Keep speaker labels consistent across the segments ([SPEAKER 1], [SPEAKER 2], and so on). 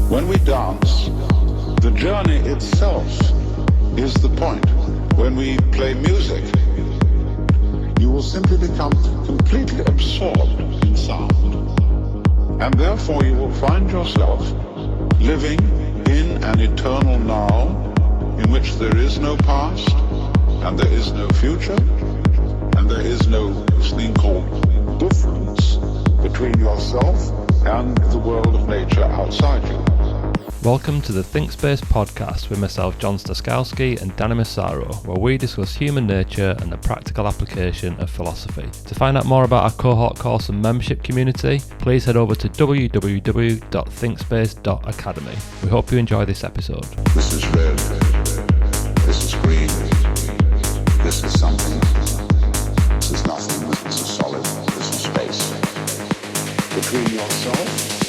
[SPEAKER 1] When we dance, the journey itself is the point. When we play music, you will simply become completely absorbed in sound. And therefore you will find yourself living in an eternal now in which there is no past, and there is no future, and there is no thing called difference between yourself and the world of nature outside you.
[SPEAKER 2] Welcome to the Think Space podcast with myself, John Staskowski, and Danny Massaro, where we discuss human nature and the practical application of philosophy. To find out more about our cohort course and membership community, please head over to www.thinkspace.academy. We hope you enjoy this episode.
[SPEAKER 1] This is red. This is green. This is something. This is nothing. This is solid. This is space. Between yourself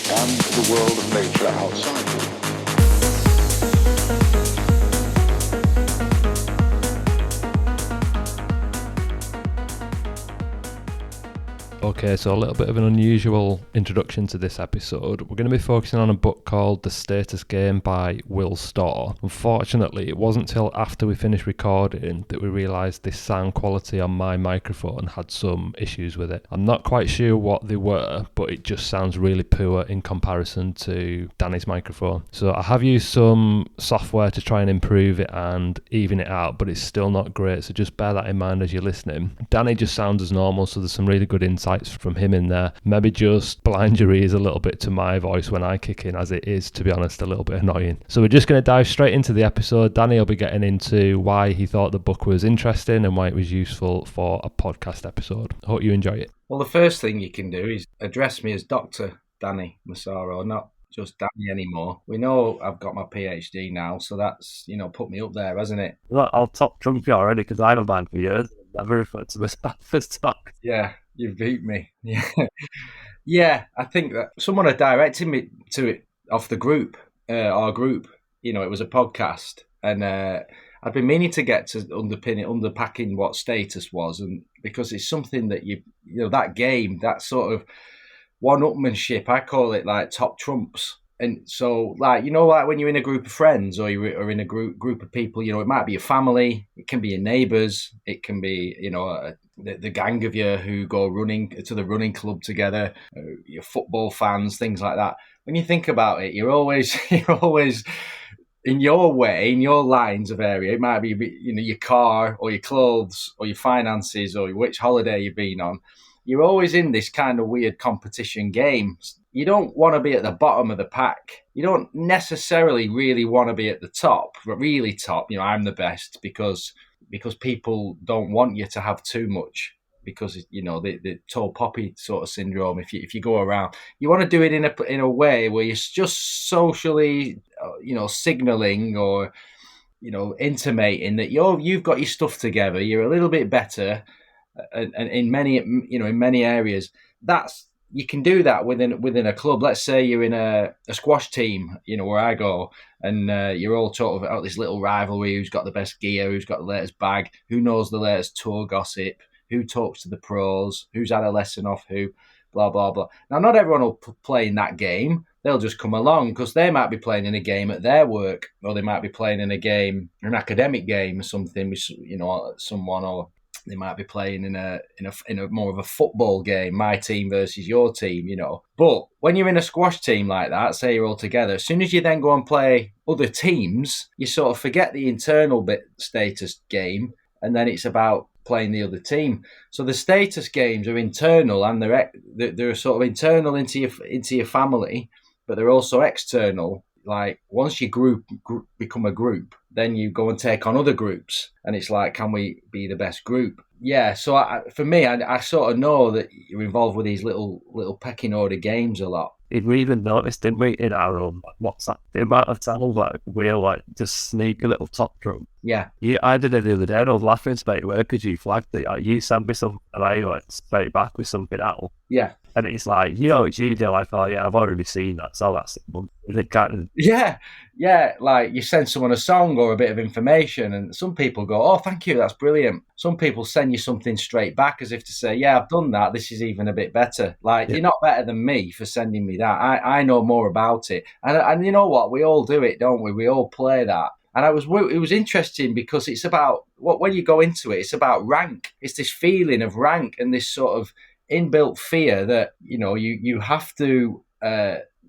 [SPEAKER 1] and the world of nature outside you.
[SPEAKER 2] Okay, so a little bit of an unusual introduction to this episode. We're going to be focusing on a book called The Status Game by Will Storr. Unfortunately, it wasn't till after we finished recording that we realised the sound quality on my microphone had some issues with it. I'm not quite sure what they were, but it just sounds really poor in comparison to Danny's microphone. So I have used some software to try and improve it and even it out, but it's still not great, so just bear that in mind as you're listening. Danny just sounds as normal, so there's some really good insights from him in there. Maybe just blind your ears a little bit to my voice when I kick in, as it is, to be honest, a little bit annoying. So we're just going to dive straight into the episode. Danny will be getting into why he thought the book was interesting and why it was useful for a podcast episode. I hope you enjoy it.
[SPEAKER 3] Well, the first thing you can do is address me as Dr. Danny Massaro, not just Danny anymore. We know I've got my PhD now, so that's, put me up there, hasn't it?
[SPEAKER 4] Look, I'll top trump you already because I've been for years. Never referred to myself as Doc.
[SPEAKER 3] Yeah, you beat me. Yeah, I think that someone had directed me to it off the group, our group. It was a podcast, and I'd been meaning to get to unpacking what status was, and because it's something that that game, that sort of one-upmanship, I call it like top trumps. And so, like when you're in a group of friends or you're in a group of people, it might be your family, it can be your neighbours, it can be, the gang of you who go running to the running club together, your football fans, things like that. When you think about it, you're always in your way, in your lines of area. It might be, your car or your clothes or your finances or which holiday you've been on. You're always in this kind of weird competition game. You don't want to be at the bottom of the pack. You don't necessarily really want to be at the top, but really top. I'm the best because people don't want you to have too much because the tall poppy sort of syndrome. If you go around, you want to do it in a way where you're just socially, signaling or intimating that you've got your stuff together. You're a little bit better. And in many areas, you can do that within a club. Let's say you're in a squash team, where I go, and you're all sort of out this little rivalry. Who's got the best gear? Who's got the latest bag? Who knows the latest tour gossip? Who talks to the pros? Who's had a lesson off who? Blah blah blah. Now, not everyone will play in that game. They'll just come along because they might be playing in a game at their work, or they might be playing in a game, an academic game or something with someone, or they might be playing in a more of a football game, my team versus your team, But when you're in a squash team like that, say you're all together, as soon as you then go and play other teams, you sort of forget the internal bit status game, and then it's about playing the other team. So the status games are internal, and they're sort of internal into your family, but they're also external. Like once you become a group, then you go and take on other groups, and it's like, can we be the best group? Yeah. So for me, I sort of know that you're involved with these little pecking order games a lot.
[SPEAKER 4] We even noticed, didn't we, in our own WhatsApp, the amount of times we'll just sneak a little top trump
[SPEAKER 3] Yeah.
[SPEAKER 4] I did it the other day, and I was laughing straight away because you flagged it. Like, you sent me something, and I went straight back with something else.
[SPEAKER 3] Yeah.
[SPEAKER 4] And it's like, it's you, Dill. I thought, yeah, I've already seen that, so that's it. Kind of,
[SPEAKER 3] Yeah. Like you send someone a song or a bit of information, and some people go, "Oh, thank you, that's brilliant." Some people send you something straight back as if to say, "Yeah, I've done that. This is even a bit better." Like you're not better than me for sending me that. I know more about it, and you know what? We all do it, don't we? We all play that. And it was interesting because it's about when you go into it, it's about rank. It's this feeling of rank and this sort of inbuilt fear that you have to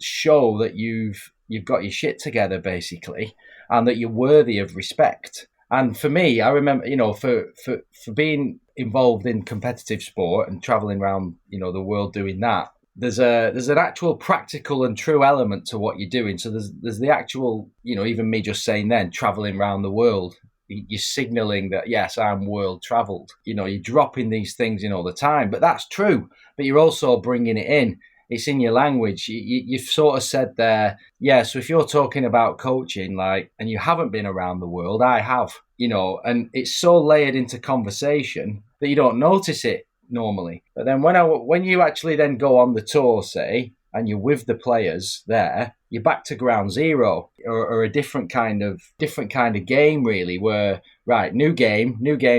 [SPEAKER 3] show that you've got your shit together basically, and that you're worthy of respect. And for me, I remember, for being involved in competitive sport and traveling around, the world doing that, there's an actual practical and true element to what you're doing. So there's the actual, even me just saying then traveling around the world, you're signaling that, yes, I'm world traveled. You're dropping these things in all the time, but that's true. But you're also bringing it in. It's in your language. You've sort of said there, yeah, so if you're talking about coaching, like, and you haven't been around the world, I have, and it's so layered into conversation that you don't notice it normally. But then when you actually then go on the tour, say, and you're with the players there, you're back to ground zero, or a different kind of game, really, where, right, new game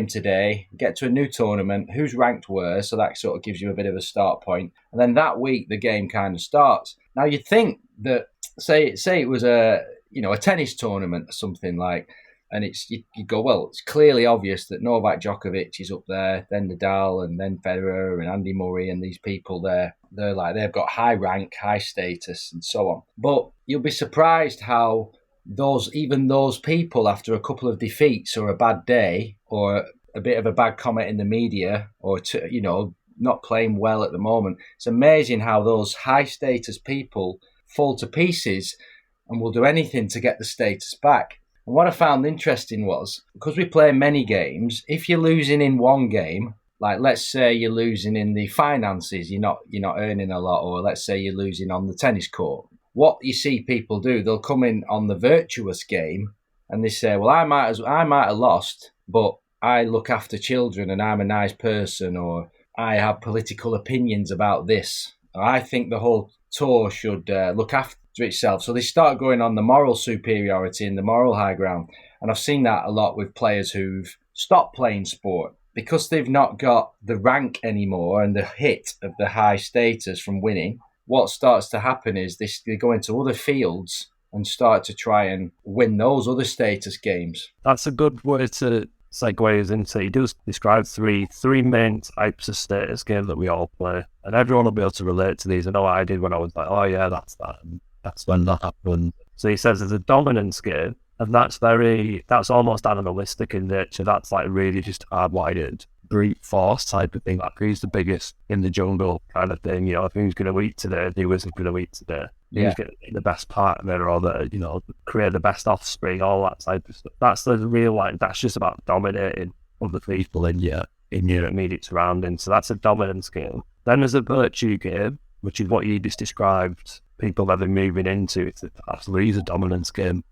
[SPEAKER 3] today, get to a new tournament, who's ranked where, so that sort of gives you a bit of a start point. And then that week, the game kind of starts. Now, you'd think that, say it was a tennis tournament or something like, and you go, well, it's clearly obvious that Novak Djokovic is up there, then Nadal, and then Federer and Andy Murray, and these people they're like, they've got high rank, high status, and so on. But you'll be surprised how those people, after a couple of defeats or a bad day or a bit of a bad comment in the media, or not playing well at the moment, it's amazing how those high status people fall to pieces and will do anything to get the status back. And what I found interesting was, because we play many games, if you're losing in one game, like let's say you're losing in the finances, you're not earning a lot, or let's say you're losing on the tennis court, what you see people do, they'll come in on the virtuous game and they say, well, I might have lost, but I look after children and I'm a nice person, or I have political opinions about this, or I think the whole tour should look after itself. So they start going on the moral superiority and the moral high ground. And I've seen that a lot with players who've stopped playing sport because they've not got the rank anymore and the hit of the high status from winning. What starts to happen is they go into other fields and start to try and win those other status games.
[SPEAKER 4] That's a good way to segue us into. You do describe three main types of status games that we all play, and everyone will be able to relate to these. I know I did when I was like, oh yeah, that's that. And that's when that happened. So he says there's a dominance game, and that's almost animalistic in nature. That's like really just hardwired brute force type of thing. Like who's the biggest in the jungle kind of thing. If who's going to eat today, who isn't going to eat today. Who's going to be the best partner, or create the best offspring, all that type of stuff. That's the real that's just about dominating other people in your immediate surroundings. So that's a dominance game. Then there's a virtue game, which is what you just described. People that are moving into it's absolutely a dominance game,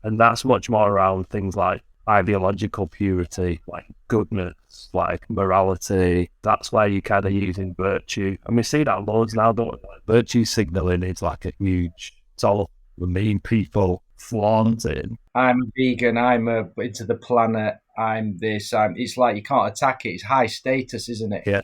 [SPEAKER 4] and that's much more around things like ideological purity, like goodness, like morality. That's where you kind of using virtue, and we see that loads now. Don't we? Like virtue signaling is like a huge. It's all the mean people flaunting.
[SPEAKER 3] I'm a vegan. I'm into the planet. I'm this. It's like you can't attack it. It's high status, isn't it?
[SPEAKER 4] Yeah.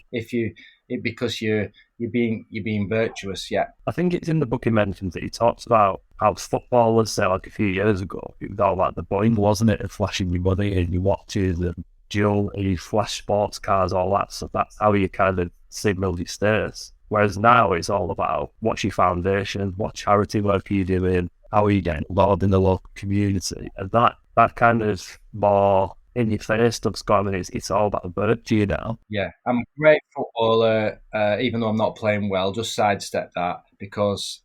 [SPEAKER 3] Because you're being virtuous. Yeah.
[SPEAKER 4] I think it's in the book he mentions that he talks about how footballers, say like a few years ago, it was all like the boing, wasn't it, of flashing your money and your watches and jewelry, flash sports cars, all that stuff. That's how you kind of signal your status. Whereas now it's all about what's your foundation, what charity work are you doing, how are you getting involved in the local community, and that kind of more in your face stuff's gone, and it's all about virtue now.
[SPEAKER 3] Yeah, I'm a great footballer, even though I'm not playing well. Just sidestep that, because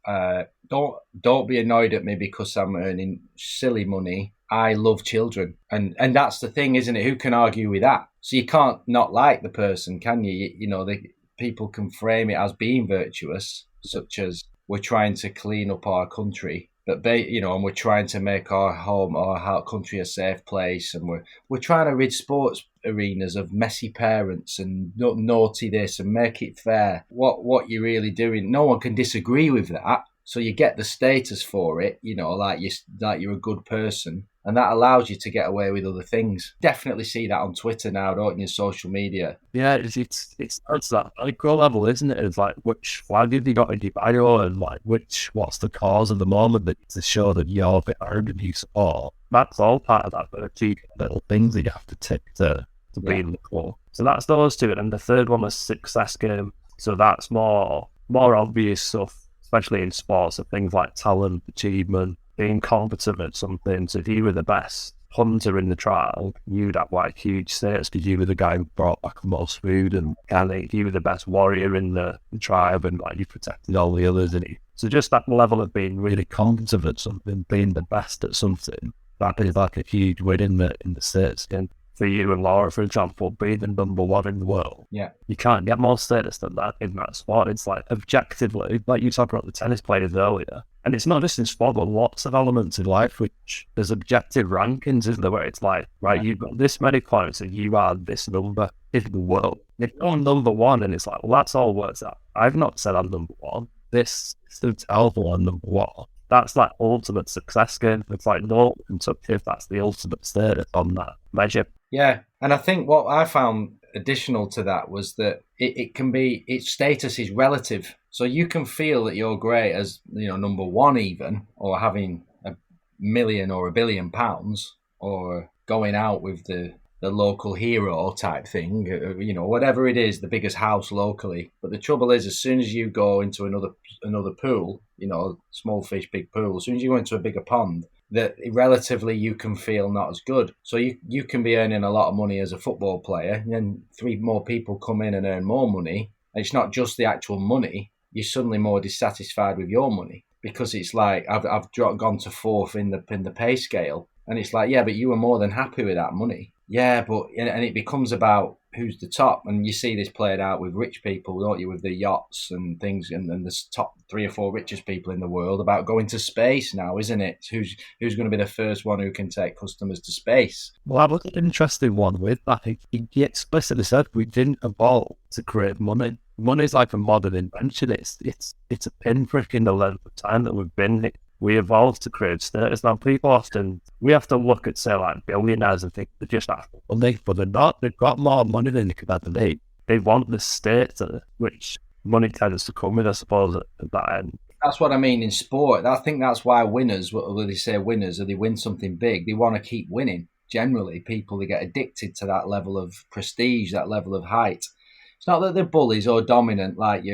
[SPEAKER 3] don't be annoyed at me because I'm earning silly money. I love children, and that's the thing, isn't it? Who can argue with that? So you can't not like the person, can you? People can frame it as being virtuous, such as we're trying to clean up our country. But and we're trying to make our home or our country a safe place, and we're trying to rid sports arenas of messy parents and naughty this and make it fair. What you're really doing, no one can disagree with that. So you get the status for it, like you're a good person, and that allows you to get away with other things. Definitely see that on Twitter now, don't you? Social media.
[SPEAKER 4] Yeah, it's that micro level, isn't it? It's like, which flag have you got in your bio, and like what's the cause of the moment that to show that you're behind and you support. That's all part of that, but achieving little things that you have to tick to be in the club. So that's those two, and the third one was success game. So that's more obvious stuff, especially in sports, of things like talent, achievement, being competent at something. So if you were the best hunter in the trial, you'd have like huge status because you were the guy who brought back the most food, and if you were the best warrior in the tribe, and like you protected all the others. So just that level of being really competent at something, being the best at something, that is like a huge win in the status. And for you and Laura, for example, being the number one in the world, you can't get more status than that in that sport. It's like objectively, like you talked about the tennis players earlier, and it's not just in sport, but lots of elements in life which there's objective rankings, isn't there, where it's like, right, you've got this many points and you are this number in the world. If you're number one, and it's like, well, that's all works out. I've not said I'm number one. This is helpful on number one. That's like ultimate success game. It's like no one can touch if that's the ultimate status on that measure.
[SPEAKER 3] Yeah, and I think what I found additional to that was that its status is relative. So you can feel that you're great as, number one even, or having £1 million or £1 billion, or going out with the local hero type thing, whatever it is, the biggest house locally. But the trouble is, as soon as you go into another pool, small fish, big pool, as soon as you go into a bigger pond, that relatively you can feel not as good. So you can be earning a lot of money as a football player, and then 3 more people come in and earn more money. And it's not just the actual money. You're suddenly more dissatisfied with your money, because it's like I've gone to fourth in the pay scale, and it's like, yeah, but you were more than happy with that money. Yeah, but and it becomes about who's the top, and you see this played out with rich people, don't you, with the yachts and things, and the top 3 or 4 richest people in the world about going to space now, isn't it? Who's going to be the first one who can take customers to space?
[SPEAKER 4] Well, I look at an interesting one with that. He explicitly said we didn't evolve to create money. Money is like a modern invention. It's a pinprick in the length of time that we've been here. We evolved to create status. Now, people often, we have to look at, say, like billionaires and think they're just after money, but they're not. They've got more money than they could ever need. They want the status, which money tends to come with, I suppose, at that end.
[SPEAKER 3] That's what I mean in sport. I think that's why winners, when they say winners, or they win something big, they want to keep winning. Generally, people, they get addicted to that level of prestige, that level of height. It's not that they're bullies or dominant, like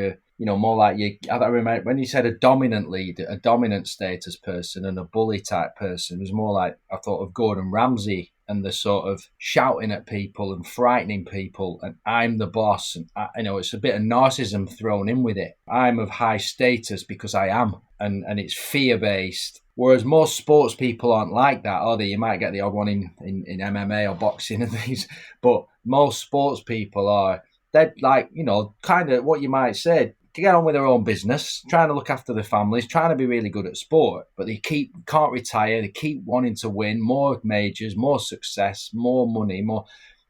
[SPEAKER 3] more like you. I remember when you said a dominant leader, a dominant status person, and a bully type person, it was more like I thought of Gordon Ramsay and the sort of shouting at people and frightening people, and I'm the boss, and it's a bit of narcissism thrown in with it. I'm of high status because I am, and it's fear based. Whereas most sports people aren't like that, are they? You might get the odd one in MMA or boxing and things, but most sports people are. They're like, kind of what you might say, to get on with their own business, trying to look after their families, trying to be really good at sport, but they can't retire. They keep wanting to win more majors, more success, more money, more.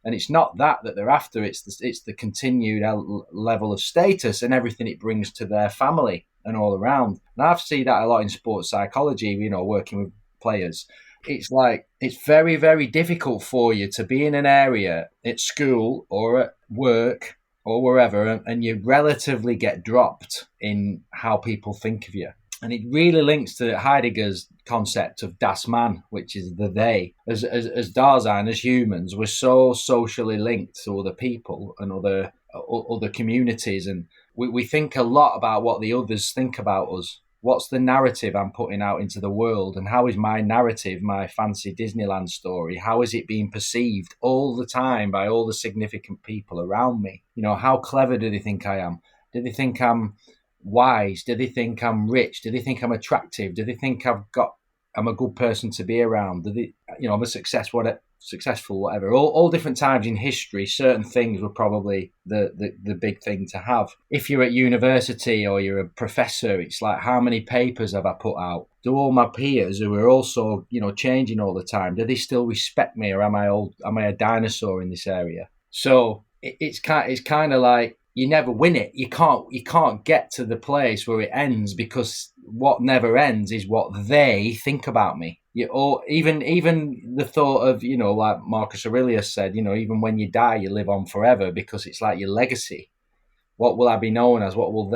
[SPEAKER 3] And it's not that they're after. It's the continued level of status and everything it brings to their family and all around. And I've seen that a lot in sports psychology, working with players. It's like, it's very, very difficult for you to be in an area at school or at work or wherever, and you relatively get dropped in how people think of you. And it really links to Heidegger's concept of das Man, which is the they. As Dasein, as humans, we're so socially linked to other people and other communities, and we think a lot about what the others think about us. What's the narrative I'm putting out into the world, and how is my narrative, my fancy Disneyland story, how is it being perceived all the time by all the significant people around me? How clever do they think I am? Do they think I'm wise? Do they think I'm rich? Do they think I'm attractive? Do they think I'm a good person to be around? Do they, I'm a successful, whatever. All different times in history, certain things were probably the big thing to have. If you're at university or you're a professor, it's like, how many papers have I put out? Do all my peers who are also, changing all the time, do they still respect me, or am I a dinosaur in this area? So it's kind of like, you never win it. You can't get to the place where it ends, because what never ends is what they think about me. Or even the thought of, like Marcus Aurelius said, even when you die, you live on forever, because it's like your legacy. What will I be known as? What will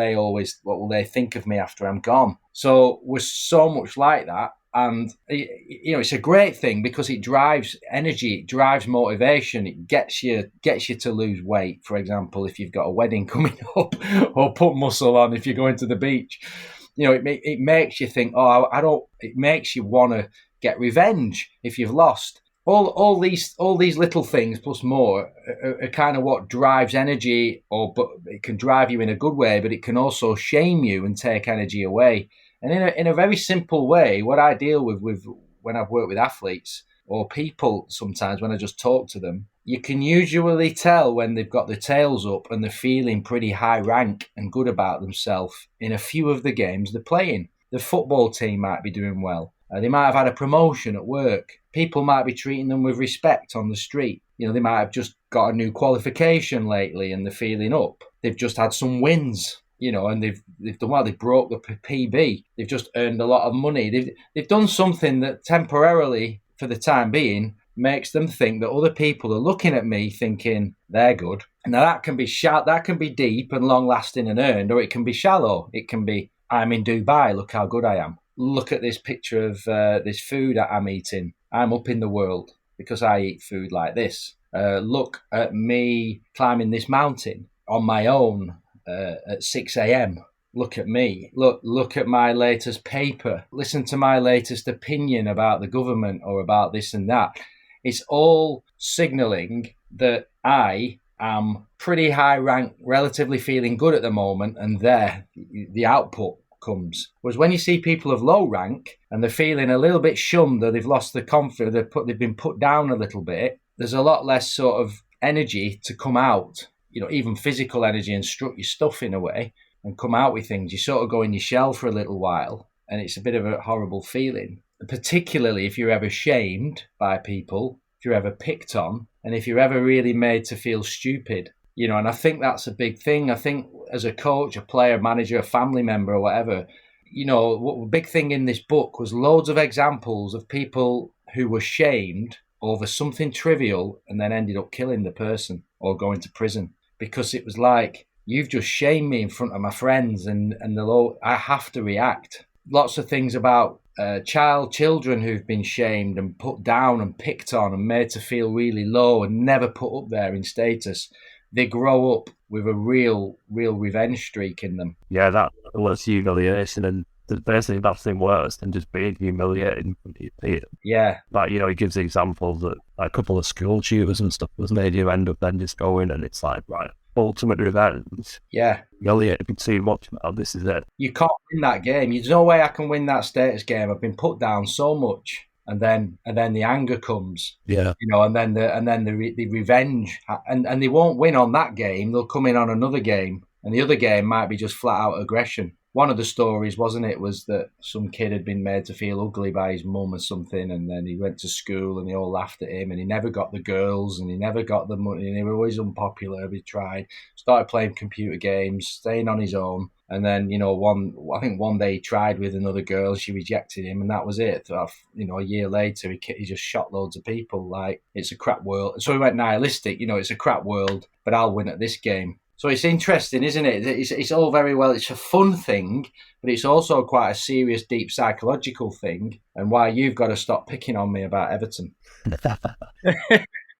[SPEAKER 3] they think of me after I'm gone? So we're so much like that. And, it's a great thing, because it drives energy, it drives motivation, it gets you to lose weight, for example, if you've got a wedding coming up, or put muscle on if you're going to the beach. It makes you think, it makes you want to get revenge if you've lost. All these little things plus more are kind of what drives energy, but it can drive you in a good way, but it can also shame you and take energy away. And in a very simple way, what I deal with when I've worked with athletes or people, sometimes when I just talk to them, you can usually tell when they've got their tails up and they're feeling pretty high rank and good about themselves in a few of the games they're playing. The football team might be doing well. They might have had a promotion at work. People might be treating them with respect on the street. They might have just got a new qualification lately and they're feeling up. They've just had some wins. And they've done well. They broke the PB. They've just earned a lot of money. They've done something that temporarily, for the time being, makes them think that other people are looking at me thinking they're good. Now that can be deep and long lasting and earned, or it can be shallow. It can be, I'm in Dubai. Look how good I am. Look at this picture of this food that I'm eating. I'm up in the world because I eat food like this. Look at me climbing this mountain on my own. At 6 a.m. Look at me. Look at my latest paper. Listen to my latest opinion about the government or about this and that. It's all signalling that I am pretty high rank, relatively feeling good at the moment, and there the output comes. Whereas when you see people of low rank and they're feeling a little bit shunned, or they've lost the confidence, they've been put down a little bit, there's a lot less sort of energy to come out. Even physical energy, and strut your stuff in a way and come out with things. You sort of go in your shell for a little while, and it's a bit of a horrible feeling, particularly if you're ever shamed by people, if you're ever picked on, and if you're ever really made to feel stupid. And I think that's a big thing. I think as a coach, a player, manager, a family member or whatever, what big thing in this book was loads of examples of people who were shamed over something trivial and then ended up killing the person or going to prison. Because it was like, you've just shamed me in front of my friends, and I have to react. Lots of things about children who've been shamed and put down and picked on and made to feel really low and never put up there in status. They grow up with a real revenge streak in them.
[SPEAKER 4] Yeah, that was humiliation, and there's basically nothing worse than just being humiliated in front of your peers.
[SPEAKER 3] Yeah.
[SPEAKER 4] Like, he gives examples that like, a couple of school shooters and stuff was made you end up then just going, and it's like, right, ultimate revenge.
[SPEAKER 3] Yeah.
[SPEAKER 4] Humiliated too much now, this is it.
[SPEAKER 3] You can't win that game. There's no way I can win that status game. I've been put down so much. And then the anger comes,
[SPEAKER 4] yeah,
[SPEAKER 3] and then the revenge, and they won't win on that game. They'll come in on another game, and the other game might be just flat out aggression. One of the stories, wasn't it, was that some kid had been made to feel ugly by his mum or something, and then he went to school and they all laughed at him, and he never got the girls, and he never got the money, and he was always unpopular. He tried, started playing computer games, staying on his own. And then, one day he tried with another girl, she rejected him, and that was it. A year later, he just shot loads of people. Like, it's a crap world. So he went nihilistic, it's a crap world, but I'll win at this game. So it's interesting, isn't it? It's all very well. It's a fun thing, but it's also quite a serious, deep psychological thing, and why you've got to stop picking on me about Everton.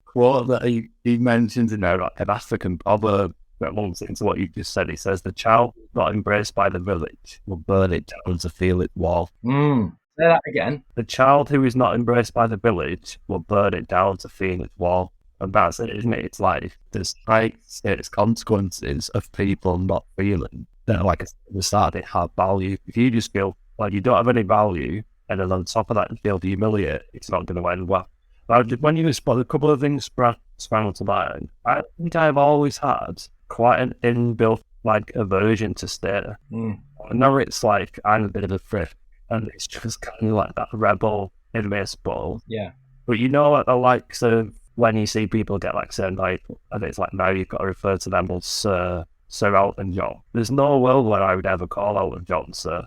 [SPEAKER 4] Quote that he mentions in there, like an African proverb that runs into what you just said. He says, the child not embraced by the village will burn it down to feel its wall.
[SPEAKER 3] Say that again.
[SPEAKER 4] The child who is not embraced by the village will burn it down to feel its wall. And that's it, isn't it? It's like there's it's consequences of people not feeling that, like at the start, they have value. If you just feel like you don't have any value, and then on top of that, you feel humiliated, it's not going to end well. When you spot a couple of things sprang to mind, I think I've always had quite an inbuilt like aversion to status. I know it's like I'm a bit of a prick, and it's just kind of like that rebel invincible.
[SPEAKER 3] Yeah.
[SPEAKER 4] But you know, at the likes of when you see people get like certain titles, and it's like now you've got to refer to them as Sir Elton John. There's no world where I would ever call Elton John Sir,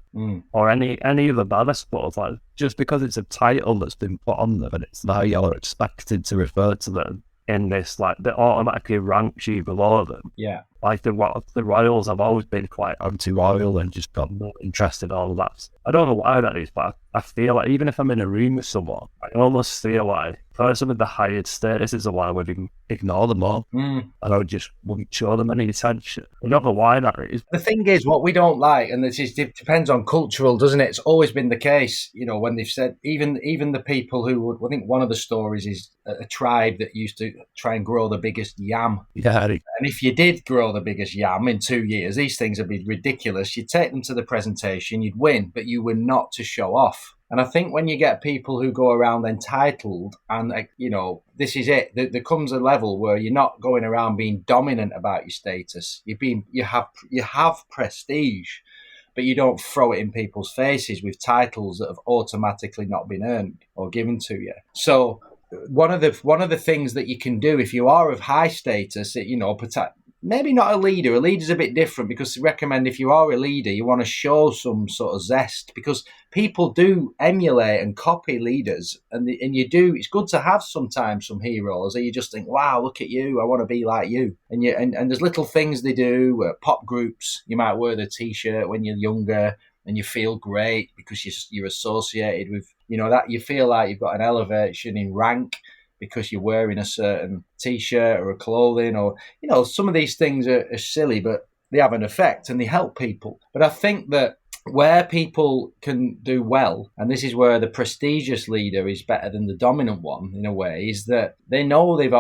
[SPEAKER 4] or any of the band, I suppose. Like, just because it's a title that's been put on them, and it's now you're expected to refer to them in this, like, that automatically ranks you below them.
[SPEAKER 3] Yeah.
[SPEAKER 4] Like the Royals have always been quite anti-royal and just got no interest in all of that. I don't know why that is, but I feel like even if I'm in a room with someone, I almost feel like the person with the highest status is the one I would ignore them all. And I just wouldn't show them any attention. I don't know why that is.
[SPEAKER 3] The thing is, what we don't like, and this depends on cultural, doesn't it? It's always been the case, you know, when they've said, even the people who would, I think one of the stories is a tribe that used to try and grow the biggest yam.
[SPEAKER 4] Yeah.
[SPEAKER 3] And if you did grow the biggest yam in 2 years, these things would be ridiculous. You'd take them to the presentation, you'd win, but you were not to show off. And I think when you get people who go around entitled and, you know, this is it, there comes a level where you're not going around being dominant about your status. You have prestige, but you don't throw it in people's faces with titles that have automatically not been earned or given to you. So one of the things that you can do if you are of high status, you know, maybe not a leader. A leader's a bit different, because I recommend if you are a leader, you want to show some sort of zest, because people do emulate and copy leaders, and you do. It's good to have sometimes some heroes that you just think, wow, look at you, I want to be like you. And there's little things they do. Pop groups, you might wear the T-shirt when you're younger, and you feel great because you're associated with, you know, that you feel like you've got an elevation in rank because you're wearing a certain T-shirt or a clothing, or, you know, some of these things are silly, but they have an effect and they help people. But I think that where people can do well, and this is where the prestigious leader is better than the dominant one in a way, is that they know they've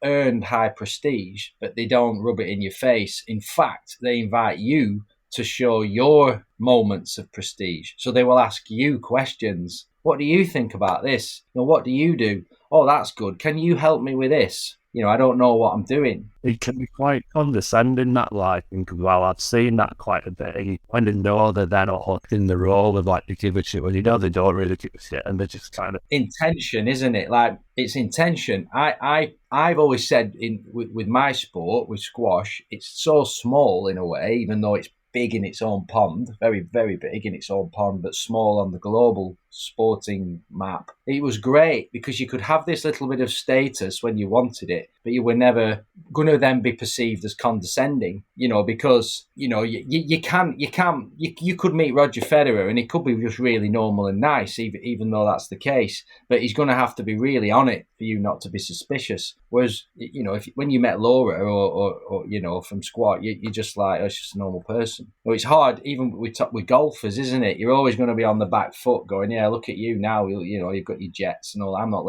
[SPEAKER 3] earned high prestige, but they don't rub it in your face. In fact, they invite you to show your moments of prestige. So they will ask you questions. What do you think about this? You know, what do you do? Oh, that's good. Can you help me with this? You know, I don't know what I'm doing.
[SPEAKER 4] It can be quite condescending, that, like, well, I've seen that quite a bit. When they know they're then hooked in the role of, like, they give a shit, when you know they don't really give a shit, and they're just kind of...
[SPEAKER 3] Intention, isn't it? Like, it's intention. I've always said with my sport, with squash, it's so small in a way, even though it's big in its own pond, very, very big in its own pond, but small on the global sporting map. It was great because you could have this little bit of status when you wanted it, but you were never going to then be perceived as condescending, you know, because, you know, you could meet Roger Federer and he could be just really normal and nice, even though that's the case, but he's going to have to be really on it for you not to be suspicious. Whereas, you know, when you met Laura or you know, from squat, you're just like, oh, it's just a normal person. Well, it's hard, even with golfers, isn't it? You're always going to be on the back foot going, yeah, look at you now, you know, you've got your jets and all. I'm not.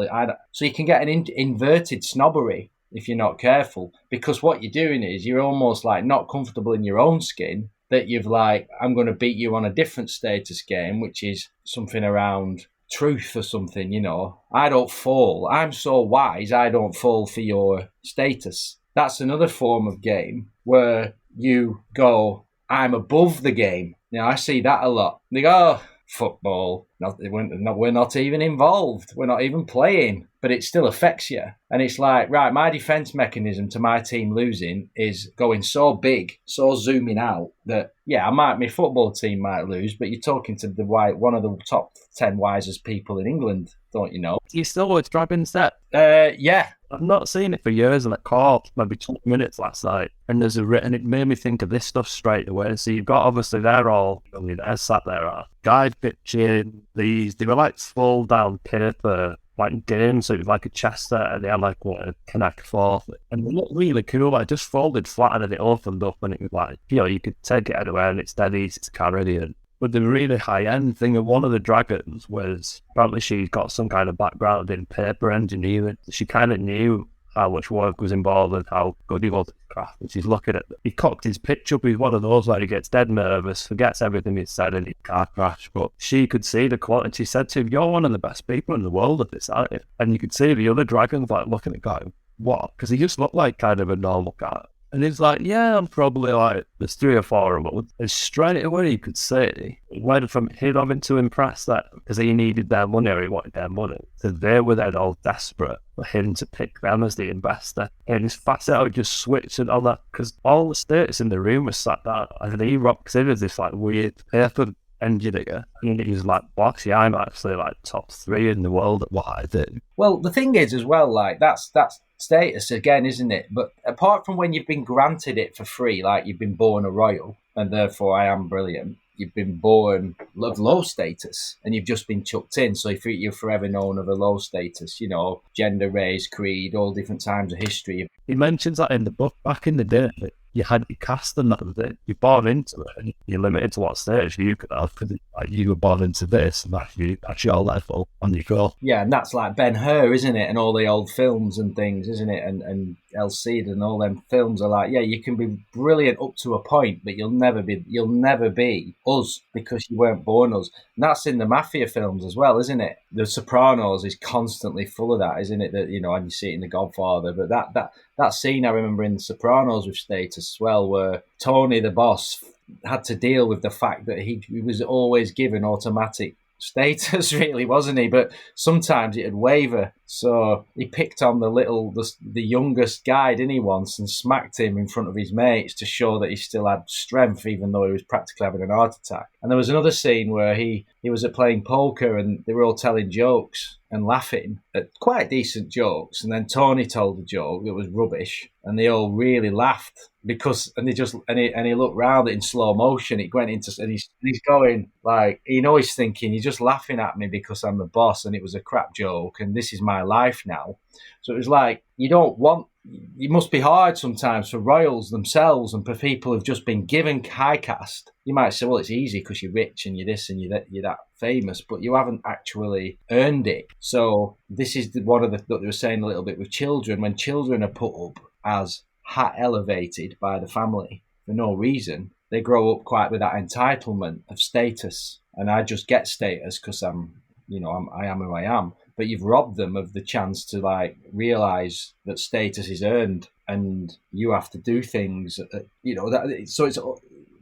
[SPEAKER 3] So you can get an inverted snobbery if you're not careful, because what you're doing is you're almost like not comfortable in your own skin, that you've like, I'm going to beat you on a different status game, which is something around truth or something, you know. I don't fall. I'm so wise, I don't fall for your status. That's another form of game where you go, I'm above the game. Now, I see that a lot. They go, oh, football, we're not even involved. We're not even playing. But it still affects you. And it's like, right, my defense mechanism to my team losing is going so big, so zooming out that, yeah, my football team might lose, but you're talking to one of the top 10 wisest people in England, don't you know?
[SPEAKER 4] You still always driving set?
[SPEAKER 3] Yeah.
[SPEAKER 4] I've not seen it for years, and I caught maybe 20 minutes last night, and it made me think of this stuff straight away. So you've got, obviously, they're all, I mean, they're sat there, guys pitching they were like full down paper, like games, so it was like a chess set, and they had like what, a Connect 4, and they looked really cool. Like, just folded flat and it opened up, and it was like, you know, you could take it anywhere and it's dead easy to carry in. But the really high-end thing of one of the dragons was, apparently she's got some kind of background in paper engineering. She kind of knew how much work was involved and how good he was at his craft. And she's looking at, he cocked his pitch up. He's one of those where he gets dead nervous, forgets everything he said in his car crash. But she could see the quality. She said to him, "You're one of the best people in the world at this, aren't you?" And you could see the other dragons like looking at going, "What?" Because he just looked like kind of a normal guy. And he's like, "Yeah, I'm probably like, there's 3 or 4 of them." And straight away you could see, it went from him having to impress them because he needed their money or he wanted their money, so they were then all desperate for him to pick them as the investor. And his fast out just switched and all that, because all the status in the room was sat down, and he rocks in as this like weird paper engineer, and he was like, "Box, yeah, I'm actually like top 3 in the world at what I do."
[SPEAKER 3] Well, the thing is as well, like that's status again, isn't it? But apart from when you've been granted it for free, like you've been born a royal and therefore I am brilliant, you've been born of low status and you've just been chucked in, so you're forever known of a low status, you know, gender, race, creed, all different times of history.
[SPEAKER 4] He mentions that in the book. Back in the day, you had your caste and that was it. You're born into it and you're limited to what status you could have, because like, you were born into this and that's your level on your go.
[SPEAKER 3] Yeah, and that's like Ben-Hur, isn't it? And all the old films and things, isn't it? And El Cid and all them films are like, yeah, you can be brilliant up to a point, but you'll never be us because you weren't born us. And that's in the mafia films as well, isn't it? The Sopranos is constantly full of that, isn't it? That, you know, and you see it in The Godfather. But that scene I remember in The Sopranos with status as well, where Tony the boss had to deal with the fact that he was always given automatic status, really, wasn't he? But sometimes it'd waver. So he picked on the youngest guy, didn't he, once, and smacked him in front of his mates to show that he still had strength, even though he was practically having an heart attack. And there was another scene where he was playing poker and they were all telling jokes and laughing at quite decent jokes. And then Tony told a joke that was rubbish and they all really laughed because, and he looked round it in slow motion. It went into, and he's going like, you know, he's thinking, "You're just laughing at me because I'm the boss and it was a crap joke and this is my life now." So it was like, it must be hard sometimes for royals themselves and for people who've just been given high caste. You might say, well, it's easy because you're rich and you're this and you're that famous, but you haven't actually earned it. So this is one of what they were saying a little bit with children. When children are put up as elevated by the family for no reason, they grow up quite with that entitlement of status. And I just get status because I am who I am. But you've robbed them of the chance to like realize that status is earned and you have to do things,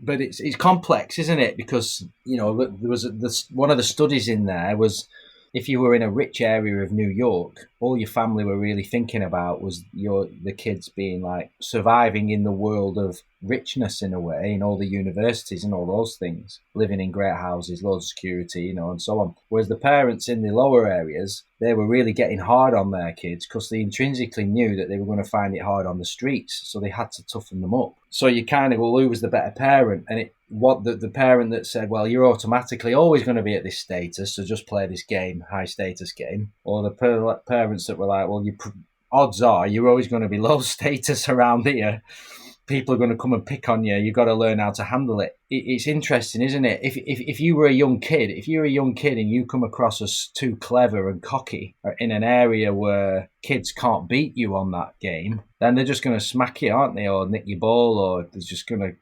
[SPEAKER 3] but it's complex, isn't it? Because, you know, there was one of the studies in there was, if you were in a rich area of New York, all your family were really thinking about was the kids being like surviving in the world of richness in a way, in all the universities and all those things, living in great houses, loads of security, you know, and so on. Whereas the parents in the lower areas, they were really getting hard on their kids because they intrinsically knew that they were going to find it hard on the streets, so they had to toughen them up. So you kind of, well, who was the better parent? And the parent that said, well, you're automatically always going to be at this status, so just play this game, high status game. Or the parents that were like, well, odds are you're always going to be low status around here. People are going to come and pick on you. You've got to learn how to handle it. It's interesting, isn't it? If you were a young kid, and you come across as too clever and cocky in an area where kids can't beat you on that game, then they're just going to smack you, aren't they, or nick your ball, or they're just going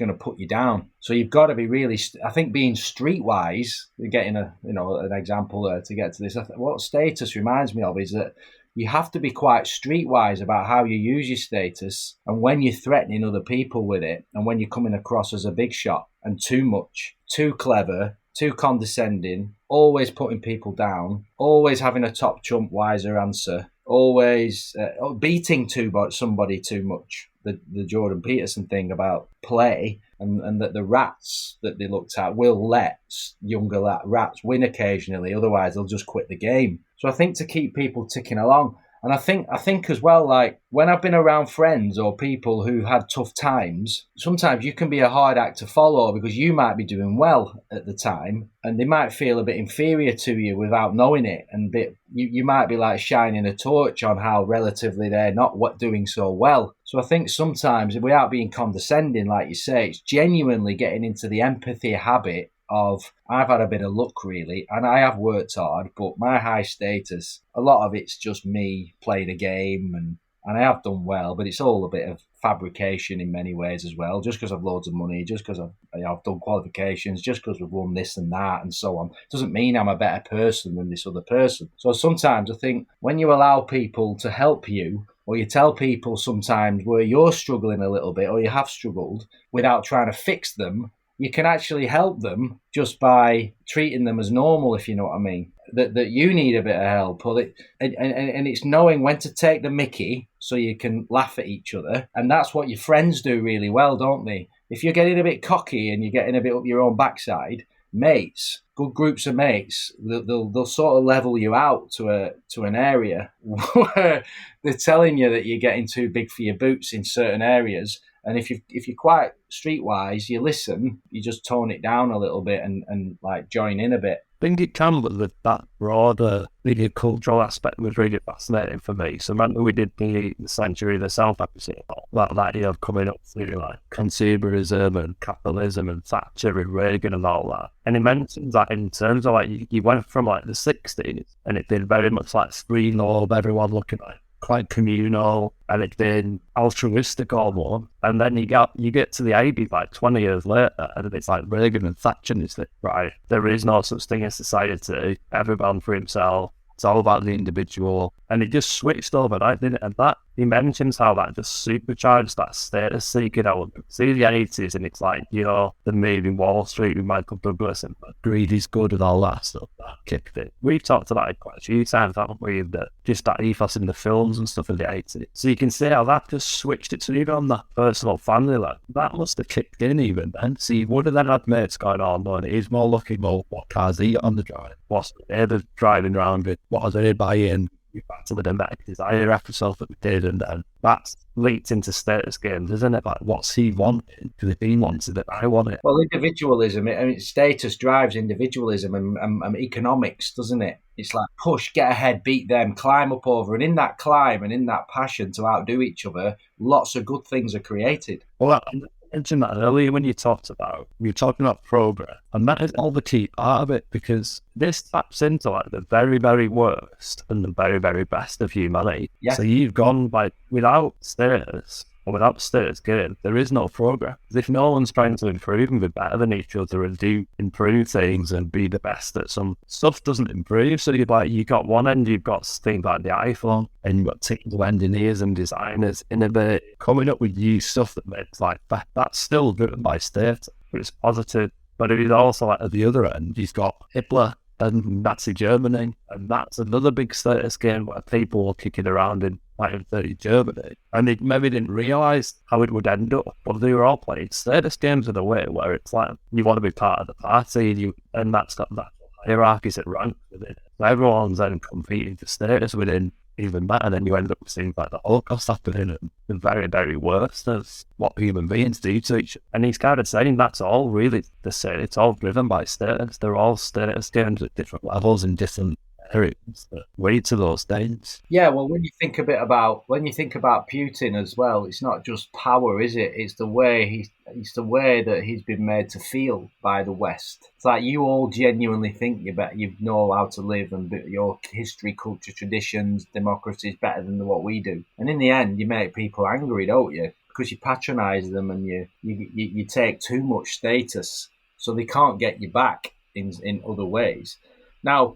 [SPEAKER 3] to put you down. So you've got to be really. I think being streetwise, getting an example there to get to this. What status reminds me of is that you have to be quite streetwise about how you use your status and when you're threatening other people with it and when you're coming across as a big shot and too much, too clever, too condescending, always putting people down, always having a top trump wiser answer, always beating somebody too much. The Jordan Peterson thing about play and that the rats that they looked at will let younger rats win occasionally, otherwise they'll just quit the game. So I think to keep people ticking along, and I think as well, like when I've been around friends or people who had tough times, sometimes you can be a hard act to follow because you might be doing well at the time and they might feel a bit inferior to you without knowing it, and you might be like shining a torch on how relatively they're not doing so well. So I think sometimes, without being condescending, like you say, it's genuinely getting into the empathy habit of, I've had a bit of luck really, and I have worked hard, but my high status, a lot of it's just me playing a game, and I have done well, but it's all a bit of fabrication in many ways as well. Just because I've loads of money, just because I've done qualifications, just because we've won this and that and so on, doesn't mean I'm a better person than this other person. So sometimes I think when you allow people to help you, or you tell people sometimes where you're struggling a little bit, or you have struggled, without trying to fix them, you can actually help them just by treating them as normal, if you know what I mean. That you need a bit of help, and it's knowing when to take the mickey so you can laugh at each other, and that's what your friends do really well, don't they? If you're getting a bit cocky and you're getting a bit up your own backside, mates, good groups of mates, they'll sort of level you out to an area where they're telling you that you're getting too big for your boots in certain areas. And if you're quite streetwise, you listen, you just tone it down a little bit and like join in a bit.
[SPEAKER 4] I think it can, but that broader really cultural aspect was really fascinating for me. So remember we did the Century of the South episode, that idea of coming up through like consumerism and capitalism and Thatcher and Reagan and all that. And he mentions that in terms of like you went from like the 60s and it did very much like free love, everyone looking like quite communal, and it's been altruistic almost. And then you get to the 80s, like 20 years later, and it's like Reagan and Thatcher, and it's like, right, there is no such thing as society, everyone for himself, it's all about the individual. And it just switched overnight, didn't it? And that, he mentions how that just supercharged that status seeking element. See the 80s, and it's like, you know, the movie Wall Street with Michael Douglas and greed is good and all that stuff. That kicked it. We've talked about it quite a few times, haven't we? That just that ethos in the films and stuff in the 80s. So you can see how that just switched it to even on that personal family level. That must have kicked in even then. So you would have then had mates going on, and it is more looking more what cars he on the drive, what's the driving around with, what are they buying. Back to the domestic desire episode that we did, and then that's leaked into status games, isn't it? Like, what's he wanting? Because if he wants it, I want it.
[SPEAKER 3] Well, individualism, status drives individualism and economics, doesn't it? It's like push, get ahead, beat them, climb up over, and in that climb and in that passion to outdo each other, lots of good things are created.
[SPEAKER 4] Well, I mentioned that earlier when you're talking about progress, and that is all the key part of it, because this taps into like the very, very worst and the very, very best of humanity.
[SPEAKER 3] Yeah.
[SPEAKER 4] So you've gone by without status or without status gain, there is no progress. If no one's trying to improve and be better than each other and do improve things and be the best at some stuff, doesn't improve. So you got one end, you've got things like the iPhone, and you've got technical engineers and designers innovate, coming up with new stuff that makes like that. That's still driven by status, but it's positive. But it is also like at the other end, you've got Hitler and Nazi Germany, and that's another big status game where people were kicking around in 1930 Germany, and they maybe didn't realise how it would end up, but they were all playing status games in a way where it's like you want to be part of the party, and that's got that hierarchies at rank within it. So everyone's then competing for status within even that, and then you end up seeing like the Holocaust happening and the very, very worst of what human beings do to each other. And he's kind of saying that's all really the same. It's all driven by status. They're all status games at different levels and different areas that lead to those things.
[SPEAKER 3] Yeah, well, when you think about Putin as well, it's not just power, is it? It's the way that he's been made to feel by the West. It's like you all genuinely think you know how to live, and your history, culture, traditions, democracy is better than what we do. And in the end, you make people angry, don't you? Because you patronise them and you take too much status, so they can't get you back in other ways. Now,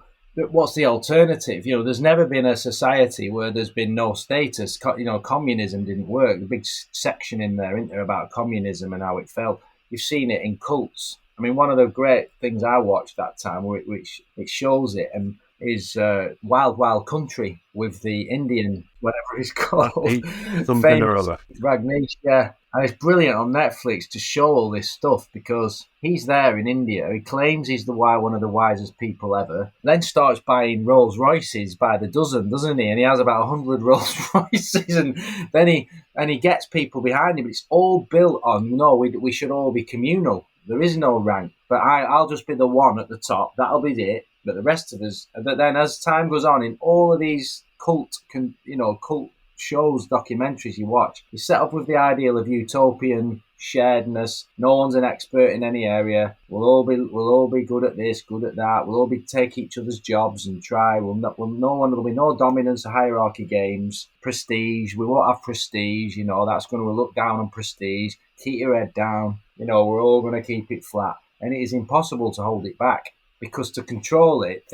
[SPEAKER 3] what's the alternative? There's never been a society where there's been no status. Communism didn't work. The big section in there, isn't there, about communism and how it fell. You've seen it in cults. I mean, one of the great things I watched that time, which it shows it, and is Wild Wild Country with the Indian, whatever he's called,
[SPEAKER 4] something or other,
[SPEAKER 3] Ragnesh. Yeah. And it's brilliant on Netflix to show all this stuff, because he's there in India. He claims he's one of the wisest people ever. Then starts buying Rolls Royces by the dozen, doesn't he? And he has about 100 Rolls Royces, and then he gets people behind him. But it's all built on, we should all be communal. There is no rank, but I'll just be the one at the top. That'll be it. But the rest of us. But then as time goes on, in all of these cult shows, documentaries you watch, you set up with the ideal of utopian sharedness. No one's an expert in any area. We'll all be good at this, good at that. We'll all take each other's jobs and try. There'll be no dominance or hierarchy games. Prestige. We won't have prestige. That's going to look down on prestige. Keep your head down. We're all going to keep it flat, and it is impossible to hold it back, because to control it,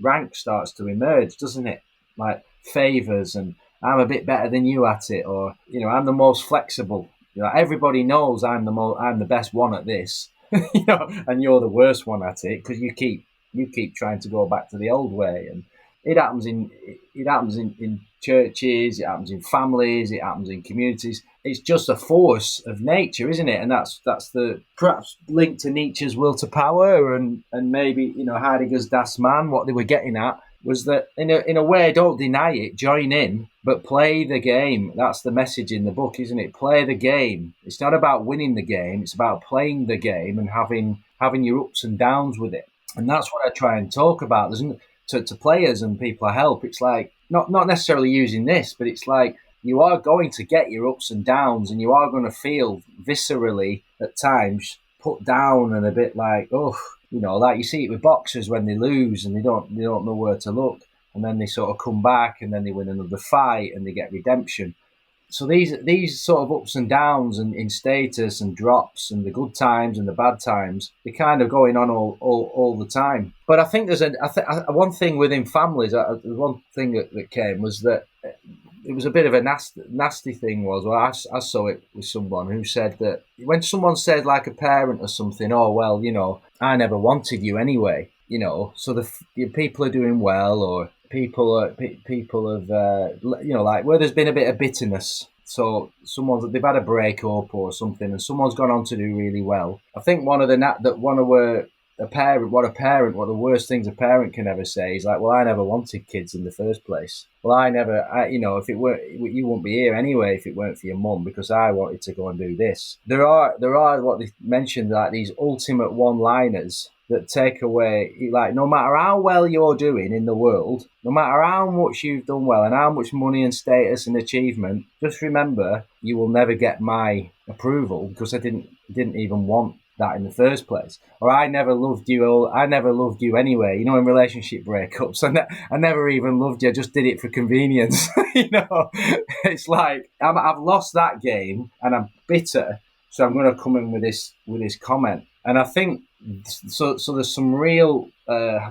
[SPEAKER 3] rank starts to emerge, doesn't it? Like favors, and I'm a bit better than you at it, or I'm the most flexible. Everybody knows I'm the best one at this, and you're the worst one at it, because you keep trying to go back to the old way. And it happens in churches, it happens in families, it happens in communities. It's just a force of nature, isn't it? And that's the perhaps linked to Nietzsche's will to power, and maybe Heidegger's Das Man. What they were getting at was that in a way, don't deny it, join in, but play the game. That's the message in the book, isn't it? Play the game. It's not about winning the game. It's about playing the game and having your ups and downs with it. And that's what I try and talk about. To players and people I help, it's like not necessarily using this, but it's like you are going to get your ups and downs, and you are going to feel viscerally at times put down and a bit like, like you see it with boxers when they lose and they don't know where to look, and then they sort of come back and then they win another fight and they get redemption. So these sort of ups and downs and in status and drops and the good times and the bad times, they're kind of going on all the time. But I think there's one thing within families. One thing that came was that it was a bit of a nasty thing. I saw it with someone who said that when someone said, like a parent or something, oh well, I never wanted you anyway. So the people are doing well, or people have, like where there's been a bit of bitterness. So they've had a breakup or something, and someone's gone on to do really well. I think one of the worst things a parent can ever say is like, well, I never wanted kids in the first place. Well, if it were, you wouldn't be here anyway if it weren't for your mum, because I wanted to go and do this. There are what they mentioned, like these ultimate one-liners that take away, like, no matter how well you're doing in the world, no matter how much you've done well and how much money and status and achievement, just remember, you will never get my approval because I didn't even want that in the first place. Or I never loved you anyway. In relationship breakups, I never even loved you. I just did it for convenience. It's like I've lost that game and I'm bitter, so I'm going to come in with this comment. And I think so there's some real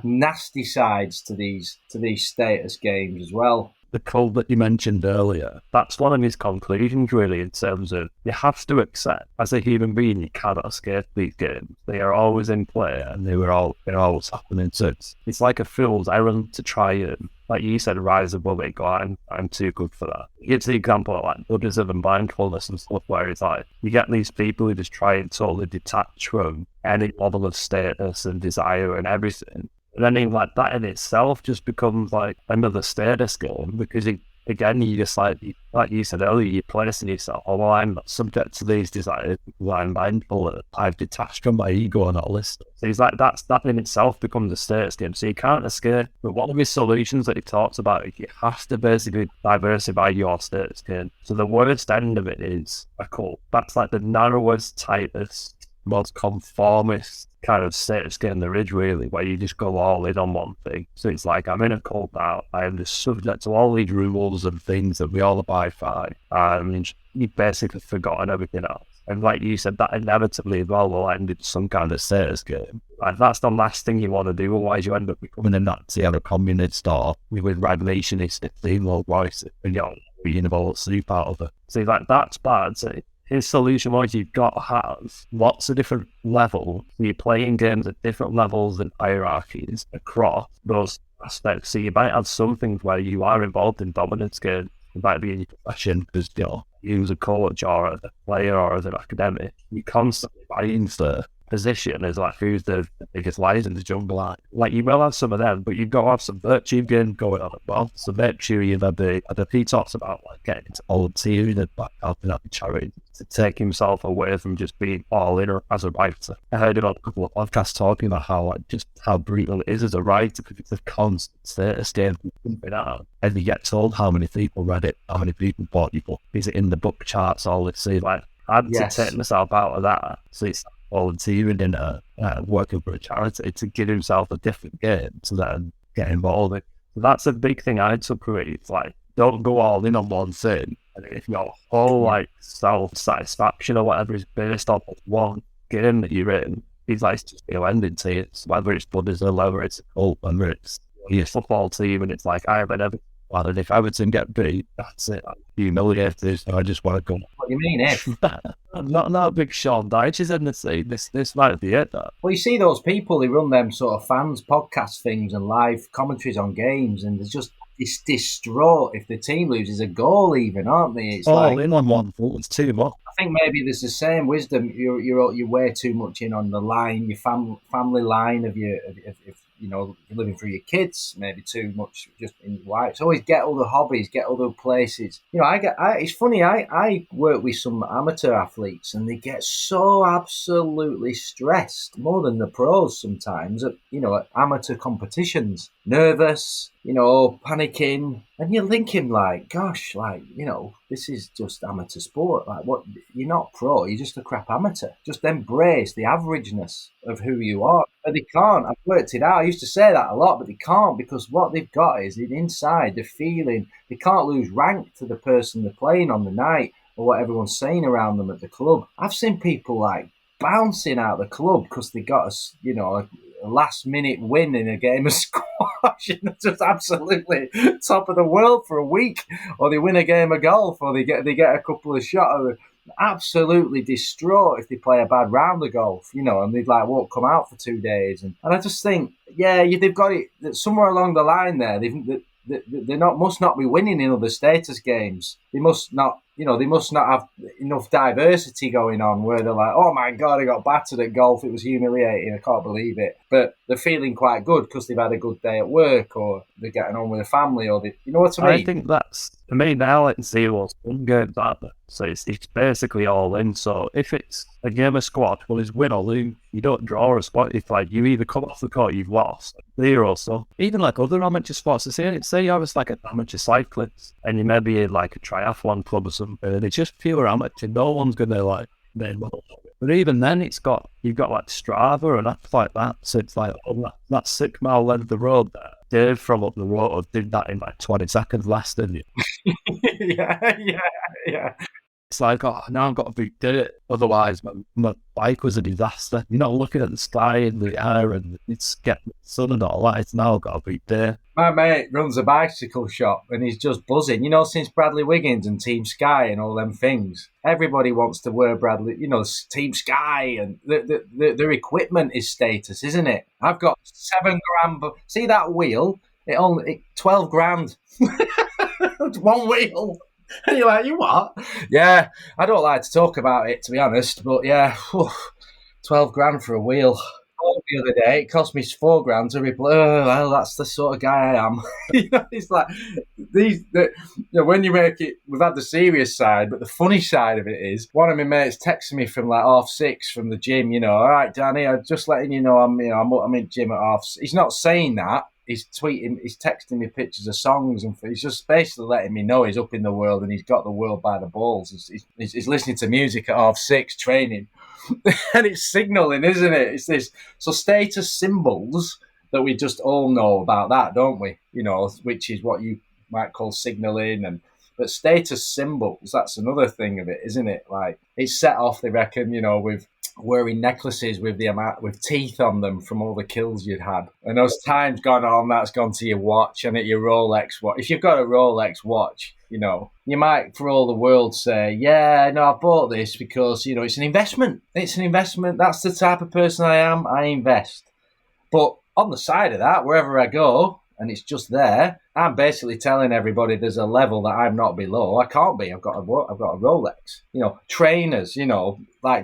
[SPEAKER 3] nasty sides to these status games as well.
[SPEAKER 4] The cult that you mentioned earlier, that's one of his conclusions, really, in terms of you have to accept, as a human being, you cannot escape these games. They are always in play, and they're always happening. So it's like a fool's errand to try and, like you said, rise above it. Go, I'm too good for that. It's the example of like Buddhism and mindfulness and stuff, where it's like you get these people who just try and totally detach from any level of status and desire and everything. And then like that in itself just becomes like another status game, because again, you just like you said earlier, you're placing yourself, oh, well, I'm not subject to these desires because I'm mindful that I've detached from my ego and all this. So he's like, that in itself becomes a status game. So you can't escape. But one of his solutions that he talks about is you have to basically diversify your status game. So the worst end of it is a cult. That's like the narrowest, tightest, most conformist kind of status game there is, really, where you just go all in on one thing. So it's like, I'm in a cult now, I am just subject to all these rules and things that we all abide by, and you've basically forgotten everything else. And like you said, that inevitably as well will end in some kind of status game. Like, that's the last thing you want to do, otherwise you end up becoming a Nazi or a communist or with revolutionist female voice, and you're being able to sleep out of it. So like, that's bad. So his solution was you've got to have lots of different levels. You're playing games at different levels and hierarchies across those aspects. So you might have some things where you are involved in dominance games. You might be in your profession because, you as a coach or as a player or as an academic, you're constantly vying for position as like who's the biggest lion in the jungle. Like you will have some of them, but you've got to have some virtue games going on as well. So make sure you've had he talks about like getting into volunteering and like helping out the charity to take himself away from just being all in as a writer. I heard him on a couple of podcasts talking about how brutal it is as a writer, because it's a constant status game pumping out. And you get told how many people read it, how many people bought your book, is it in the book charts, all this. So like, I had to
[SPEAKER 3] Yes.
[SPEAKER 4] take myself out of that. So it's volunteering in working for a charity to give himself a different game to then get involved in. So that's a big thing I took from it. It's like, don't go all in on one thing. And if your whole like self-satisfaction or whatever is based on one game that you're in, it's like, it's just ending to it. Whether it's Buddhism, whether it's a cult, whether it's your football team, and it's like, I have never. Well, and if Everton get beat, that's it. I'm humiliated. So I just want to go.
[SPEAKER 3] What do you mean if?
[SPEAKER 4] not a big Sean Dyche is in the scene. This might be it. Though.
[SPEAKER 3] Well, you see those people who run them sort of fans podcast things and live commentaries on games, and they're just distraught if the team loses a goal, even, aren't they? It's like,
[SPEAKER 4] in on one foot, it's too much.
[SPEAKER 3] I think maybe there's the same wisdom. You're way too much in on the line, your family line of your, if you know, you're living for your kids, maybe too much just in your wife. So always get other hobbies, get other places. You know, it's funny, I work with some amateur athletes and they get so absolutely stressed, more than the pros sometimes, at amateur competitions. Nervous, panicking. And you're thinking like, gosh, like, this is just amateur sport. Like, what? You're not pro, you're just a crap amateur. Just embrace the averageness of who you are. But they can't. I've worked it out. I used to say that a lot, but they can't, because what they've got is inside the feeling they can't lose rank to the person they're playing on the night or what everyone's saying around them at the club. I've seen people like bouncing out the club because they got a last-minute win in a game of squash and they're just absolutely top of the world for a week, or they win a game of golf, or they get a couple of shots. Absolutely distraught if they play a bad round of golf, and they'd like won't come out for 2 days. And I just think, they've got it somewhere along the line there. They must not be winning in other status games. They must not have enough diversity going on where they're like, oh my God, I got battered at golf. It was humiliating. I can't believe it. But they're feeling quite good because they've had a good day at work, or they're getting on with the family, or you know what I mean?
[SPEAKER 4] I think that's, to me, now it's zero's one game that. So it's basically all in. So if it's a game of squash, well, it's win or lose. You don't draw a spot. If like you either come off the court, you've lost. Zero. So even like other amateur sports, say you have like an amateur cyclist and you maybe in like a triathlon club or something, and it's just pure amateur. No one's gonna like then. But even then, you've got like Strava and apps like that. So it's like, that 6 mile length of the road there. Dave from up the road did that in like 20 seconds less, didn't you? Yeah. It's like, oh, now I've got to beat it. Otherwise, my bike was a disaster. You're not looking at the sky and the air and it's getting the sun and all that. It's now I've got to beat it.
[SPEAKER 3] My mate runs a bicycle shop and he's just buzzing. Since Bradley Wiggins and Team Sky and all them things, everybody wants to wear Bradley, Team Sky, and their equipment is status, isn't it? I've got $7,000. See that wheel? It only 12 grand. One wheel. And you're like, you what? Yeah, I don't like to talk about it, to be honest, but yeah, 12 grand for a wheel. The other day, it cost me $4,000 to replace. Well, that's the sort of guy I am. It's like when you make it. We've had the serious side, but the funny side of it is one of my mates texted me from like 6:30 from the gym. All right, Danny, I'm just letting you know I'm in gym at 6:30. He's not saying that. He's texting me pictures of songs, and he's just basically letting me know he's up in the world and he's got the world by the balls. He's listening to music at 6:30, training. And it's signaling, isn't it? It's this. So status symbols that we just all know about that, don't we? Which is what you might call signaling. But status symbols, that's another thing of it, isn't it? Like, it's set off, they reckon, with wearing necklaces with teeth on them from all the kills you'd had. And those times gone on, that's gone to your watch and at your Rolex watch. If you've got a Rolex watch, you might, for all the world, say, yeah, no, I bought this because, it's an investment. It's an investment. That's the type of person I am. I invest. But on the side of that, wherever I go, and it's just there, I'm basically telling everybody there's a level that I'm not below. I can't be. I've got a Rolex. Trainers,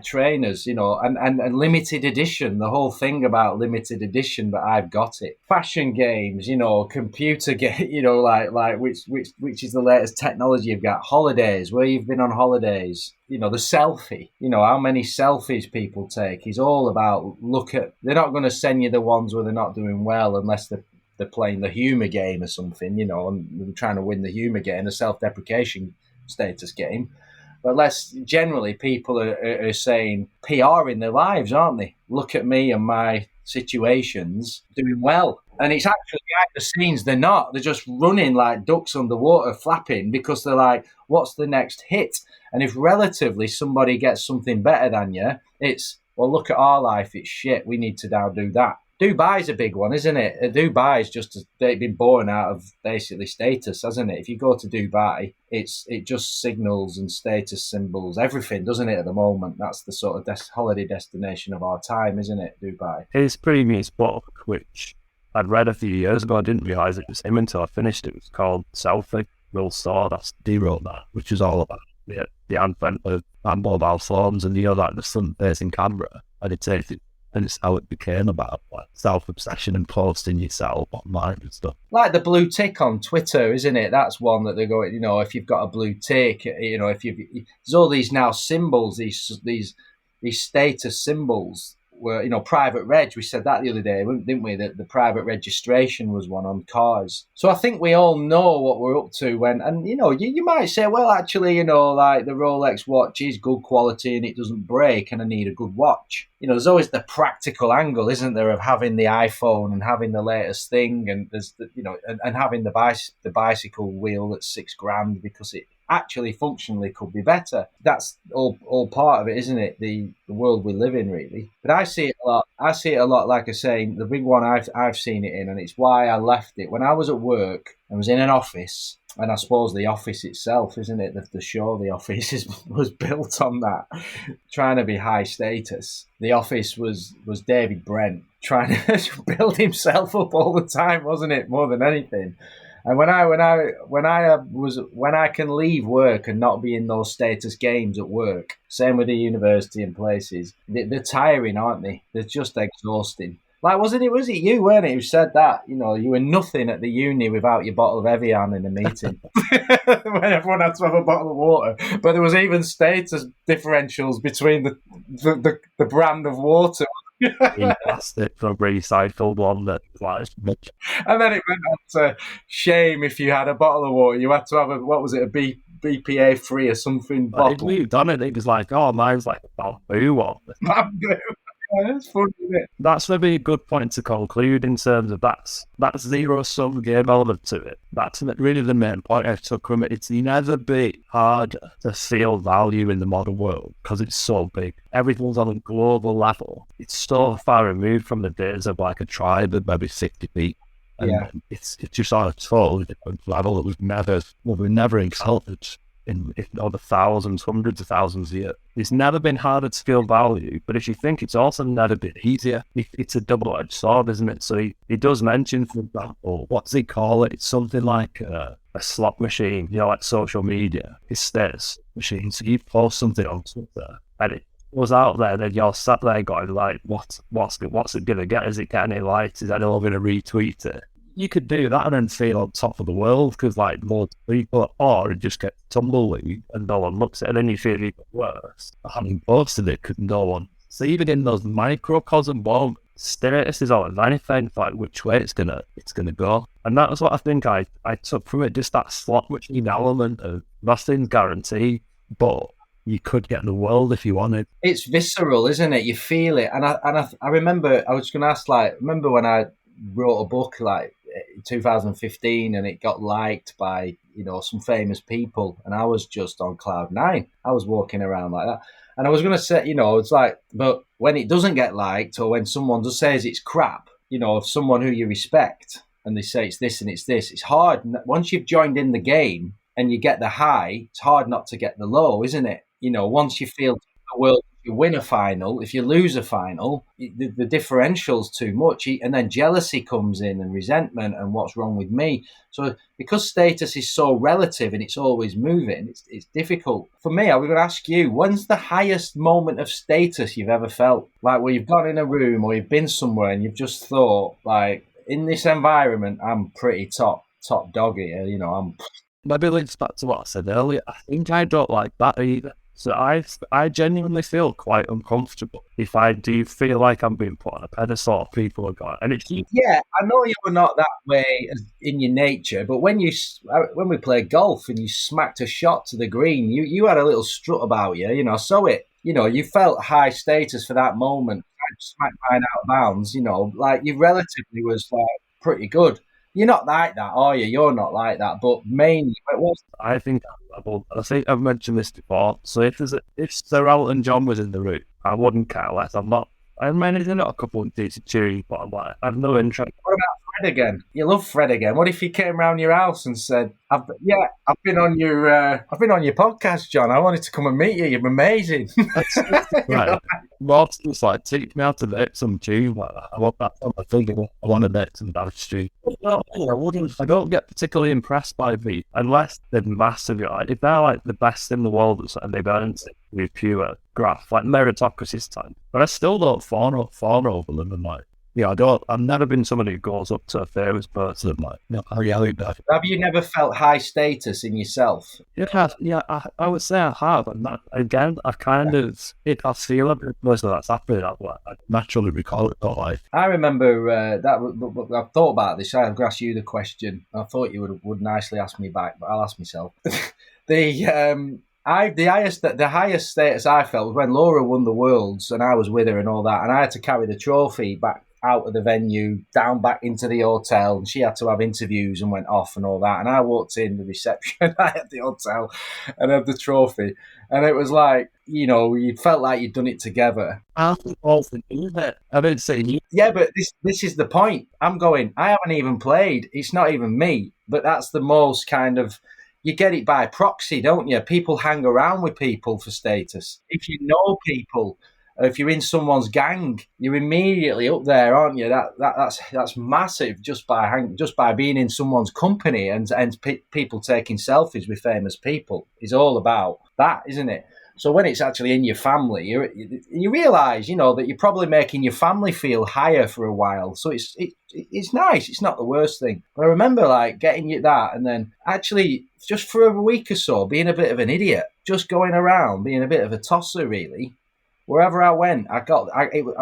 [SPEAKER 3] trainers, and limited edition. The whole thing about limited edition, but I've got it. Fashion games, computer game, which is the latest technology you've got. Holidays, where you've been on holidays. The selfie. How many selfies people take is all about they're not going to send you the ones where they're not doing well unless they're playing the humour game or something, and they're trying to win the humour game, the self-deprecation status game. But generally people are saying PR in their lives, aren't they? Look at me and my situations doing well. And it's actually behind the scenes, they're not. They're just running like ducks underwater, flapping, because they're like, what's the next hit? And if relatively somebody gets something better than you, it's, well, look at our life, it's shit, we need to now do that. Dubai's a big one, isn't it? Dubai's they've been born out of basically status, hasn't it? If you go to Dubai, it just signals and status symbols, everything, doesn't it, at the moment? That's the sort of holiday destination of our time, isn't it, Dubai?
[SPEAKER 4] His previous book, which I'd read a few years ago, I didn't realise it was him until I finished it. It was called Selfie. Will Storr, he wrote that, which is all about the advent of mobile phones and, like the front-facing camera. And it's how it became about like self-obsession and posting yourself online and stuff.
[SPEAKER 3] Like the blue tick on Twitter, isn't it? That's one that they're going, if you've got a blue tick, there's all these now symbols, these status symbols. Were, private reg, we said that the other day, didn't we, that the private registration was one on cars. So I think we all know what we're up to when, and you might say, well, actually, like the Rolex watch is good quality and it doesn't break and I need a good watch. There's always the practical angle, isn't there, of having the iPhone and having the latest thing, and there's and having the bicycle wheel that's $6,000 because it actually functionally could be better. That's all part of it, isn't it? The world we live in, really. But I see it a lot. Like I say, the big one I've seen it in, and it's why I left it. When I was at work and was in an office, and I suppose the office itself, isn't it? The show, The Office, was built on that, trying to be high status. The Office was David Brent trying to build himself up all the time, wasn't it? More than anything. And when I can leave work and not be in those status games at work, same with the university and places, they're tiring, aren't they? They're just exhausting. Like, was it you, weren't it, who said that? You were nothing at the uni without your bottle of Evian in a meeting. When everyone had to have a bottle of water. But there was even status differentials between the brand of water.
[SPEAKER 4] Plastic from recycled one that lasts much.
[SPEAKER 3] And then it went on to shame if you had a bottle of water. You had to have a BPA free or something bottle.
[SPEAKER 4] We've done it. It was like, oh, mine's like a bamboo one.
[SPEAKER 3] Bamboo. Yeah, that's funny, isn't it?
[SPEAKER 4] That's maybe a good point to conclude in terms of that zero-sum game element to it. That's really the main point I took from it. It's never been harder to feel value in the modern world because it's so big. Everything's on a global level. It's so far removed from the days of like a tribe of maybe 50 people. And it's just on a totally different level that we've never encountered in over thousands, hundreds of thousands of years. It's never been harder to feel value, but if you think it's also never been easier, it's a double-edged sword, isn't it? So he does mention, for example, what does he call it? It's something like a slot machine, like social media, his status machine. So you post something on Twitter and it goes out there, then you're sat there going like, what's it going to get? Is it getting any likes? Is anyone going to retweet it? You could do that and then feel on top of the world because like more people, or it just gets tumbleweed and no one looks at it, and then you feel even worse having posted it because no one. So even in those microcosm moments, status is always anything like which way it's gonna go, and that was what I think I took from it. Just that slot machine element of nothing's guaranteed, but you could get the world if you wanted.
[SPEAKER 3] It's visceral, isn't it? You feel it, and I remember I was going to ask, like, remember when I wrote a book like in 2015 and it got liked by some famous people, and I was just on cloud nine. I was walking around like that, and I was going to say, it's like, but when it doesn't get liked, or when someone just says it's crap, of someone who you respect, and they say it's this and it's this, it's hard once you've joined in the game and you get the high. It's hard not to get the low, isn't it? Once you feel the world. You win a final, if you lose a final, the differential's too much, and then jealousy comes in and resentment and what's wrong with me. So because status is so relative and it's always moving, it's difficult. For me, I was going to ask you, when's the highest moment of status you've ever felt? Like where you've gone in a room or you've been somewhere and you've just thought, like, in this environment, I'm pretty top dog here, I'm...
[SPEAKER 4] Maybe links back to what I said earlier. I think I don't like that either. So I genuinely feel quite uncomfortable if I do feel like I'm being put on a pedestal. People are going, and it's
[SPEAKER 3] Yeah, I know you were not that way in your nature, but when we played golf and you smacked a shot to the green, you had a little strut about you, so you felt high status for that moment. Smacked mine out of bounds, like you relatively was like pretty good. You're not like that, are you? You're not like that, but mainly it was.
[SPEAKER 4] I think I think I've mentioned this before. So if Sir Elton John was in the room, I wouldn't care less. I'm not. I mean, there's not a couple of decent tunes, but I'm like, I have no interest.
[SPEAKER 3] What about Fred again? You love Fred again. What if he came round your house and said, I've been on your podcast, John. I wanted to come and meet you. You're amazing."
[SPEAKER 4] Right. Rob's just like, teach me how to make some tune like that. I want that on my finger. I want to make some dance tune. Well, I don't get particularly impressed by me unless they're massively like, if they're like the best in the world and they've earned it with pure graph, like meritocracy's time. But I still don't fawn over them and like, I've never been someone who goes up to a famous person and like, how you like that?
[SPEAKER 3] Have you never felt high status in yourself?
[SPEAKER 4] I would say I have. And that, again, I kind of, if I feel a bit most of that's happening, I naturally recall it all life.
[SPEAKER 3] I remember that I've thought about this. I've asked you the question. I thought you would nicely ask me back, but I'll ask myself. The highest status I felt was when Laura won the Worlds and I was with her and all that, and I had to carry the trophy back out of the venue, down back into the hotel, and she had to have interviews and went off and all that. And I walked in the reception at the hotel and had the trophy, and it was like, you felt like you'd done it together.
[SPEAKER 4] I didn't say you.
[SPEAKER 3] Yeah, but this is the point. I'm going, I haven't even played. It's not even me, but that's the most kind of. You get it by proxy, don't you? People hang around with people for status. If you know people, if you're in someone's gang, you're immediately up there, aren't you? That's massive just by being in someone's company and people taking selfies with famous people is all about that, isn't it? So when it's actually in your family, you realise, that you're probably making your family feel higher for a while. So it's nice. It's not the worst thing. But I remember like getting you that, and then actually just for a week or so being a bit of an idiot, just going around being a bit of a tosser, really. Wherever I went, I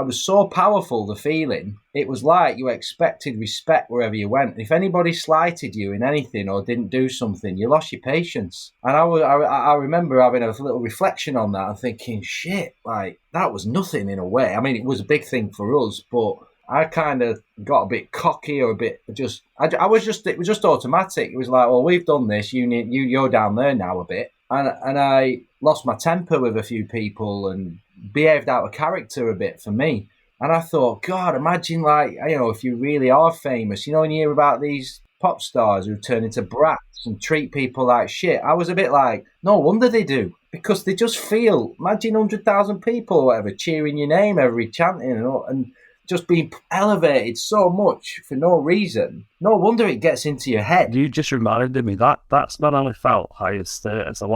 [SPEAKER 3] was so powerful, the feeling. It was like you expected respect wherever you went. If anybody slighted you in anything or didn't do something, you lost your patience. And I remember having a little reflection on that and thinking, shit, like, that was nothing in a way. I mean, it was a big thing for us, but I kind of got a bit cocky or a bit it was just automatic. It was like, well, we've done this. You're down there now a bit. And I lost my temper with a few people and behaved out of character a bit for me. And I thought, God, imagine like, if you really are famous, and you hear about these pop stars who turn into brats and treat people like shit. I was a bit like, no wonder they do, because they just feel, imagine 100,000 people or whatever cheering your name every chanting and just being elevated so much for no reason. No wonder it gets into your head.
[SPEAKER 4] You just reminded me that's not only felt highest status. I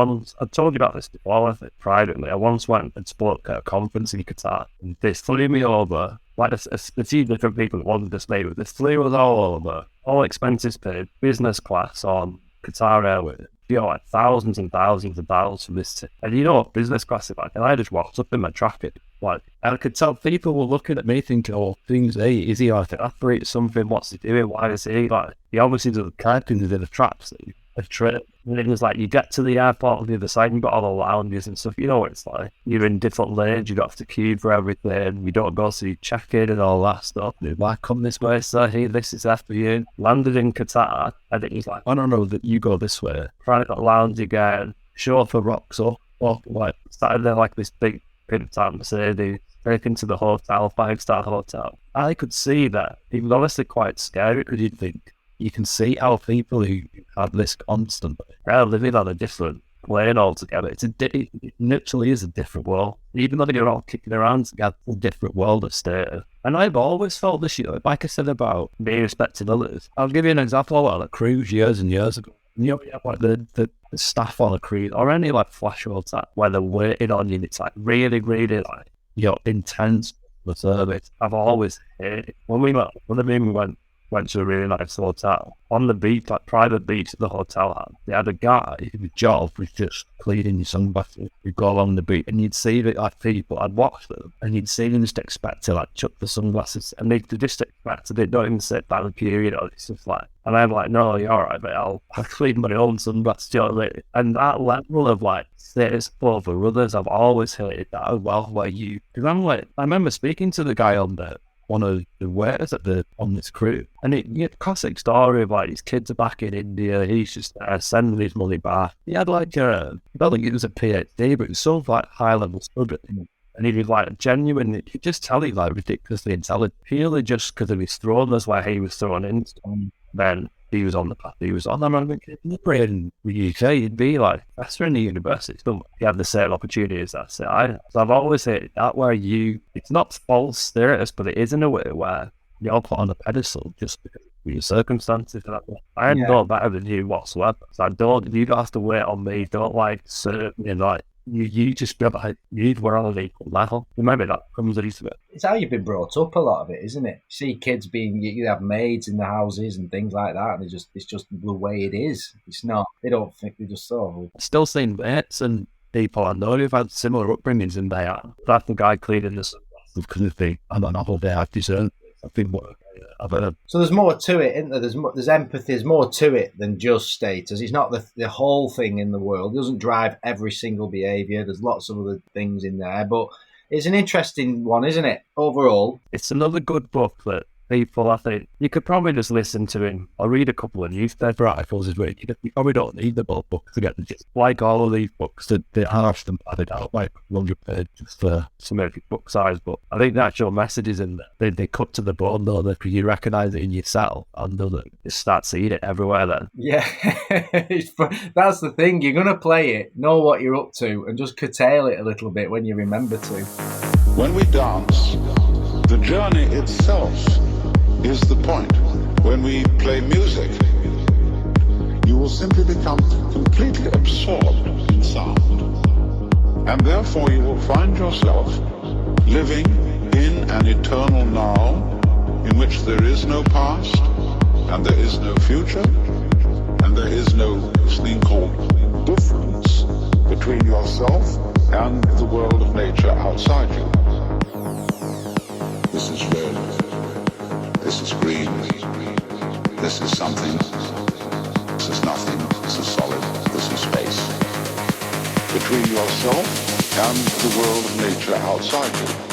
[SPEAKER 4] told you about this before, I think, privately. I once went and spoke at a conference in Qatar, and they flew me over, like a few different people that wanted to stay with. They flew us all over, all expenses paid, business class on Qatar Airways. Like thousands and thousands of dollars for this tip. And what business class is like? And I just walked up in my traffic. Like, I could tell people were looking at me thinking, oh, things, hey, is he like an athlete or something? What's he doing? Why is he like, he obviously doesn't care because he's in a traps that a trip. And it was like, you get to the airport on the other side, you've got all the lounges and stuff. You know what it's like. You're in different lanes, you don't have to queue for everything, you don't go see check-in and all that stuff. Why come this way, sir? Hey, this is after you. Landed in Qatar, and it was like, I don't know that you go this way. Private lounge again, chauffeur rocks up, like, started there like this big pin-top Mercedes, taken to the hotel, 5-star hotel. I could see that. It was honestly quite scary because you'd think, you can see how people who have this constantly are living on a different plane altogether. It literally is a different world. Even though you're all kicking around together, a different world of status. And I've always felt this, like I said about me respecting others. I'll give you an example on a cruise years and years ago. You have like the staff on a cruise or any like flash hotel where they're waiting on you. It's like really, really like, intense the service. I've always hated it. When we went went to a really nice hotel. On the beach, like private beach that the hotel had, they had a guy whose job was just cleaning your sunglasses. You'd go along the beach and you'd see that like people, I'd watch them and you'd see them just expect to like chuck the sunglasses and they just expected it, don't even sit by the period or it's just like, and I'm like, no, you're alright, mate, I'll clean my own sunglasses, you know what I mean? And that level of like status over others, I've always hated that as well, where you, because I'm like, I remember speaking to the guy on one of the waiters on this crew, and it classic story of like his kids are back in India, he's just sending his money back. He had like I don't think it was a PhD, but it was sort of like high level study. And he was like genuine, you could just tell he's like ridiculously intelligent, purely just because of his throwness where he was thrown in. Then he was on the path he was on. I remember in the UK, he'd be like professor in the university, but he had the same opportunities. That's it. So I've always hated that where it's not false status, but it is in a way where you're put on a pedestal just because of your circumstances. I ain't no better than you whatsoever. So you don't have to wait on me. Don't like serve me like. You just feel like we're on an equal level. Maybe that comes at least a bit.
[SPEAKER 3] It's how you've been brought up, a lot of it, isn't it? See kids you have maids in the houses and things like that, and it's just the way it is. It's not, they don't think, they just sort of...
[SPEAKER 4] I've still seen mates and people I know who've had similar upbringings and they are. That's the guy cleaning the sunglasses because of the, I'm an awful day, I've deserved it. I've been working.
[SPEAKER 3] So there's more to it, isn't there? There's empathy, there's more to it than just status. It's not the whole thing in the world. It doesn't drive every single behaviour. There's lots of other things in there, but it's an interesting one, isn't it? Overall,
[SPEAKER 4] it's another good book that people, I think, you could probably just listen to him or read a couple of newspaper articles as well. You probably don't need the whole book to get the gist. Like all of these books, they harsh them padded out like 100 pages for to make it book size, but I think the actual message is in there. They cut to the bone though, because you recognise it in yourself and you start seeing it everywhere then.
[SPEAKER 3] Yeah, that's the thing. You're going to play it, know what you're up to, and just curtail it a little bit when you remember to.
[SPEAKER 1] When we dance, the journey itself is the point. When we play music, you will simply become completely absorbed in sound. And therefore you will find yourself living in an eternal now in which there is no past, and there is no future, and there is no thing called difference between yourself and the world of nature outside you. This is red. This is green. This is something. This is nothing. This is solid. This is space. Between yourself and the world of nature outside you.